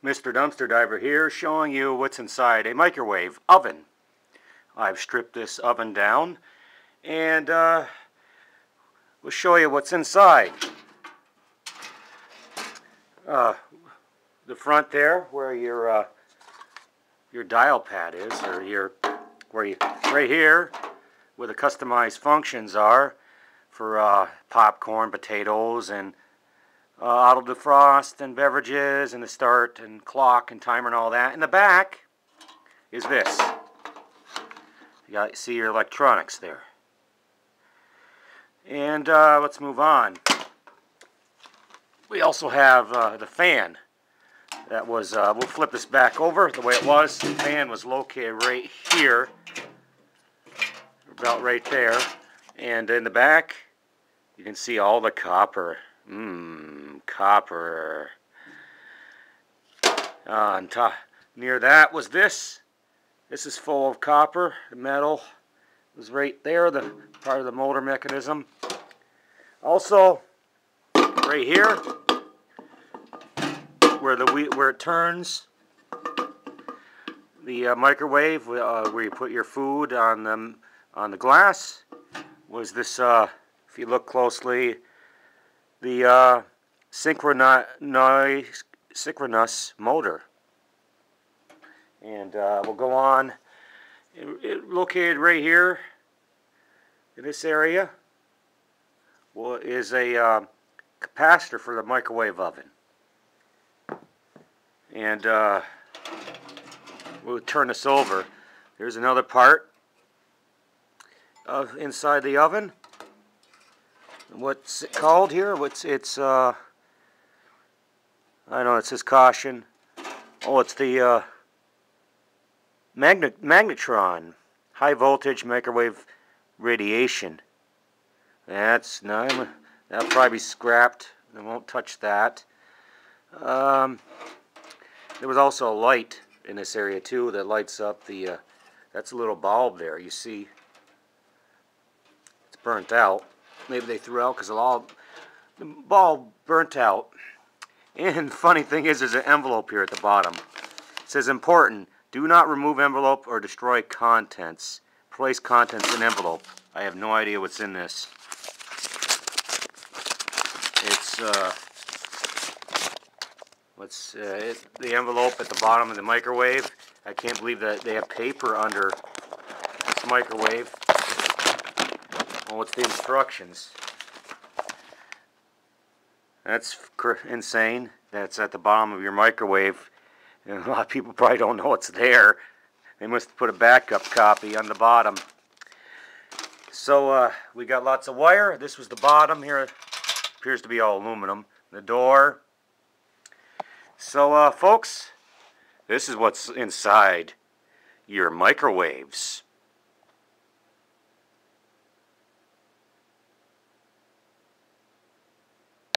Mr. Dumpster Diver here, showing you what's inside a microwave oven. I've stripped this oven down and we'll show you what's inside. The front there, where your dial pad is, or right here, where the customized functions are for popcorn, potatoes, and auto defrost and beverages, and the start and clock and timer and all that. In the back is this. You see your electronics there. And let's move on. We also have the fan. That was, we'll flip this back over the way it was. The fan was located right here, about right there. And in the back, you can see all the copper. Copper. On top, near that was this. This is full of copper. The metal was right there, the part of the motor mechanism. Also, right here, where it turns the microwave, where you put your food on the glass, was this. If you look closely, the synchronous motor. And we'll go on. It located right here in this area is a capacitor for the microwave oven. And we'll turn this over. There's another part of inside the oven. What's it called here? I don't know, it says caution. Oh, it's the magnetron, high voltage microwave radiation. That'll probably be scrapped. I won't touch that. There was also a light in this area too that lights up the. That's a little bulb there. You see, it's burnt out. Maybe they threw out because the bulb burnt out. And the funny thing is, there's an envelope here at the bottom. It says, important, do not remove envelope or destroy contents. Place contents in envelope. I have no idea what's in this. It's, the envelope at the bottom of the microwave. I can't believe that they have paper under this microwave. Oh, it's the instructions. That's insane. That's at the bottom of your microwave. And a lot of people probably don't know it's there. They must have put a backup copy on the bottom. So we got lots of wire. This was the bottom here. Appears to be all aluminum. The door. So folks, this is what's inside your microwaves.